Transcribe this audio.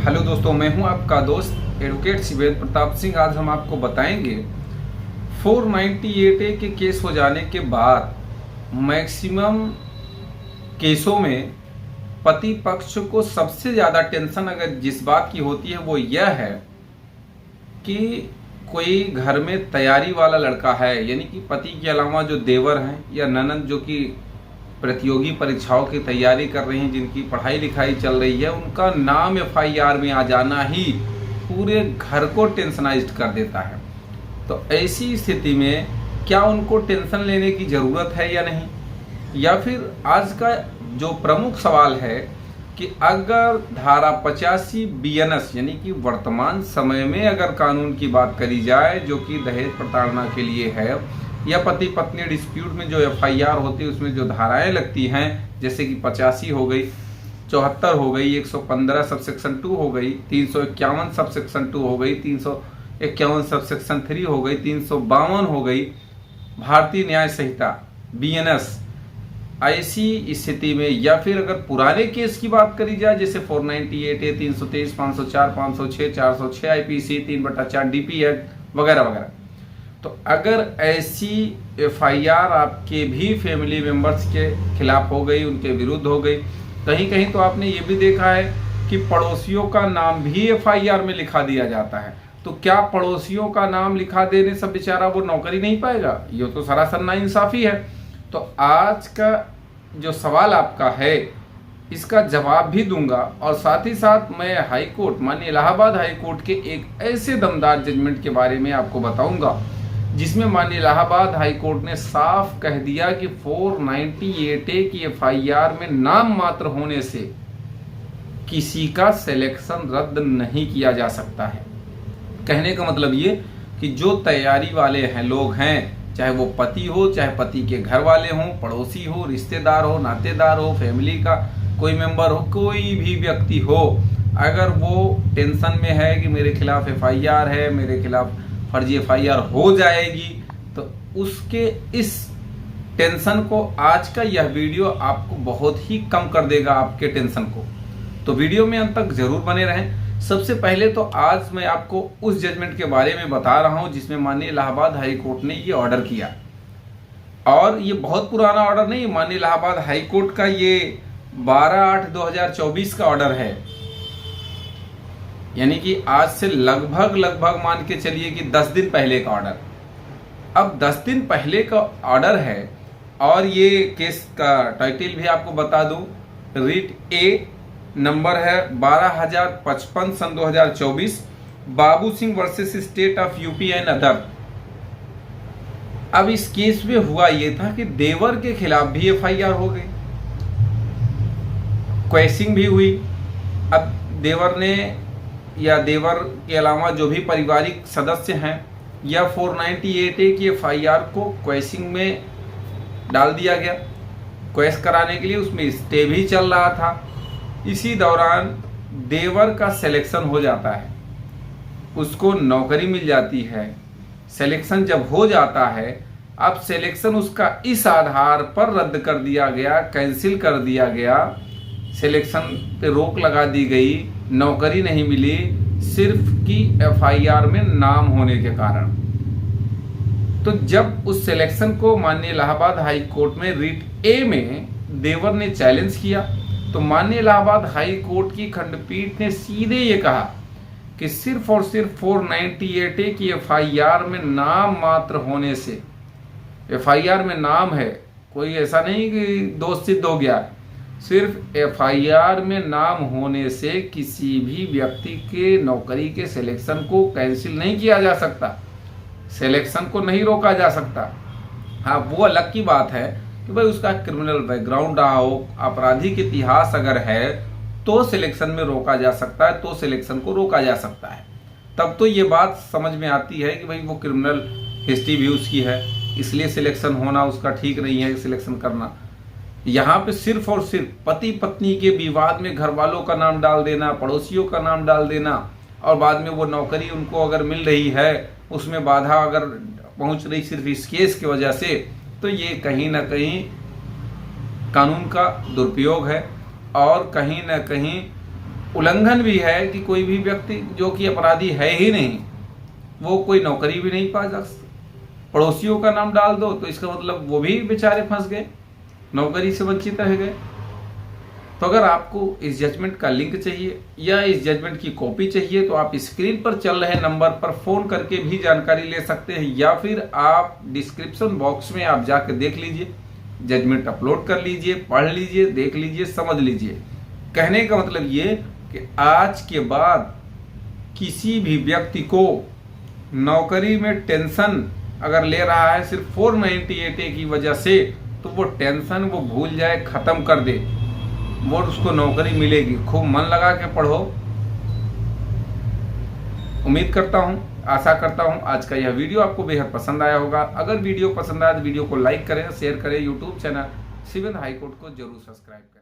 Hello दोस्तों, मैं हूं आपका दोस्त एडवोकेट शिवेंद्र प्रताप सिंह। आज हम आपको बताएंगे 498A के केस हो जाने के बाद मैक्सिमम केसों में पति पक्ष को सबसे ज़्यादा टेंशन अगर जिस बात की होती है वो यह है कि कोई घर में तैयारी वाला लड़का है, यानी कि पति के अलावा जो देवर हैं या ननद जो कि प्रतियोगी परीक्षाओं की तैयारी कर रही हैं, जिनकी पढ़ाई लिखाई चल रही है, उनका नाम एफआईआर में आ जाना ही पूरे घर को टेंशनाइज्ड कर देता है। तो ऐसी स्थिति में क्या उनको टेंशन लेने की ज़रूरत है या नहीं, या फिर आज का जो प्रमुख सवाल है कि अगर धारा 85 बीएनएस यानी कि वर्तमान समय में अगर कानून की बात करी जाए जो कि दहेज प्रताड़ना के लिए है, या पति पत्नी डिस्प्यूट में जो एफआईआर होती है उसमें जो धाराएं लगती हैं, जैसे कि 85 हो गई, 74 हो गई, 115 सबसेक्शन 2 हो गई, 351 सबसेक्शन 2 हो गई, 351 सबसेक्शन 3 हो गई, 352 हो गई, भारतीय न्याय संहिता बीएनएस। ऐसी स्थिति में या फिर अगर पुराने केस की बात करी जाए जैसे 498A, 323, 504, 506, 406 आईपीसी, 3/4 डीपी एक्ट वगैरह वगैरह, तो अगर ऐसी एफआईआर आपके भी फैमिली मेंबर्स के खिलाफ हो गई, उनके विरुद्ध हो गई, कहीं कहीं तो आपने ये भी देखा है कि पड़ोसियों का नाम भी एफआईआर में लिखा दिया जाता है। तो क्या पड़ोसियों का नाम लिखा देने से बेचारा वो नौकरी नहीं पाएगा? ये तो सरासर नाइंसाफी है। तो आज का जो सवाल आपका है इसका जवाब भी दूंगा, और साथ ही साथ मैं हाई कोर्ट माननीय इलाहाबाद हाई कोर्ट के एक ऐसे दमदार जजमेंट के बारे में आपको बताऊंगा जिसमें माननीय इलाहाबाद हाई कोर्ट ने साफ कह दिया कि 498A की एफआईआर में नाम मात्र होने से किसी का सिलेक्शन रद्द नहीं किया जा सकता है। कहने का मतलब ये कि जो तैयारी वाले हैं लोग हैं, चाहे वो पति हो, चाहे पति के घर वाले हों, पड़ोसी हो, रिश्तेदार हो, नातेदार हो, फैमिली का कोई मेंबर हो, कोई भी व्यक्ति हो, अगर वो टेंशन में है कि मेरे खिलाफ एफआईआर है, मेरे खिलाफ फर्जी एफआईआर हो जाएगी, तो उसके इस टेंशन को आज का यह वीडियो आपको बहुत ही कम कर देगा, आपके टेंशन को। तो वीडियो में अंत तक जरूर बने रहें। सबसे पहले तो आज मैं आपको उस जजमेंट के बारे में बता रहा हूं जिसमें माननीय इलाहाबाद हाई कोर्ट ने ये ऑर्डर किया, और ये बहुत पुराना ऑर्डर नहीं, माननीय इलाहाबाद हाई कोर्ट का ये 12/8/2024 का ऑर्डर है, यानी कि आज से लगभग मान के चलिए कि 10 दिन पहले का ऑर्डर। अब 10 दिन पहले का ऑर्डर है, और ये केस का टाइटल भी आपको बता दूं, रिट ए नंबर है 12055 सन 2024, Babu Singh versus state of UP and other. अब इस केस में हुआ ये था कि देवर के खिलाफ भी एफआईआर हो गई, क्वेसिंग भी हुई। अब देवर ने या देवर के अलावा जो भी पारिवारिक सदस्य हैं या 498A की एफआईआर को क्वेसिंग में डाल दिया गया। क्वेस कराने के लिए उसमें स्टे भी चल रहा था। इसी दौरान देवर का सिलेक्शन हो जाता है, उसको नौकरी मिल जाती है। सिलेक्शन जब हो जाता है, अब सिलेक्शन उसका इस आधार पर रद्द कर दिया गया, कैंसिल कर दिया गया, सिलेक्शन पे रोक लगा दी गई, नौकरी नहीं मिली, सिर्फ कि एफआईआर में नाम होने के कारण। तो जब उस सिलेक्शन को माननीय इलाहाबाद हाई कोर्ट में रिट ए में देवर ने चैलेंज किया, तो माननीय इलाहाबाद हाई कोर्ट की खंडपीठ ने सीधे ये कहा कि सिर्फ और सिर्फ 498A की एफआईआर में नाम मात्र होने से, एफआईआर में नाम है, कोई ऐसा नहीं कि दोष सिद्ध हो गया, सिर्फ एफआईआर में नाम होने से किसी भी व्यक्ति के नौकरी के सिलेक्शन को कैंसिल नहीं किया जा सकता, सिलेक्शन को नहीं रोका जा सकता। हाँ, वो अलग की बात है कि भाई उसका क्रिमिनल बैकग्राउंड रहा हो, आपराधिक इतिहास अगर है तो सिलेक्शन में रोका जा सकता है, तो सिलेक्शन को रोका जा सकता है। तब तो ये बात समझ में आती है कि भाई वो क्रिमिनल हिस्ट्री भी उसकी है, इसलिए सिलेक्शन होना उसका ठीक नहीं है, सिलेक्शन करना। यहाँ पे सिर्फ और सिर्फ पति पत्नी के विवाद में घर वालों का नाम डाल देना, पड़ोसियों का नाम डाल देना, और बाद में वो नौकरी उनको अगर मिल रही है उसमें बाधा अगर पहुँच रही सिर्फ इस केस की वजह से, तो ये कहीं ना कहीं कानून का दुरुपयोग है, और कहीं ना कहीं उल्लंघन भी है कि कोई भी व्यक्ति जो कि अपराधी है ही नहीं वो कोई नौकरी भी नहीं पा सकता। पड़ोसियों का नाम डाल दो तो इसका मतलब वो भी बेचारे फंस गए, नौकरी से वंचित रह गए। तो अगर आपको इस जजमेंट का लिंक चाहिए या इस जजमेंट की कॉपी चाहिए तो आप स्क्रीन पर चल रहे नंबर पर फोन करके भी जानकारी ले सकते हैं, या फिर आप डिस्क्रिप्शन बॉक्स में आप जाकर देख लीजिए, जजमेंट अपलोड कर लीजिए, पढ़ लीजिए, देख लीजिए, समझ लीजिए। कहने का मतलब ये कि आज के बाद किसी भी व्यक्ति को नौकरी में टेंशन अगर ले रहा है सिर्फ 498A की वजह से, तो वो टेंशन वो भूल जाए, खत्म कर दे, वो उसको नौकरी मिलेगी। खूब मन लगा के पढ़ो। उम्मीद करता हूं, आशा करता हूं आज का यह वीडियो आपको बेहद पसंद आया होगा। अगर वीडियो पसंद आया तो वीडियो को लाइक करें, शेयर करें। YouTube channel 7th high court को जरूर सब्सक्राइब करें।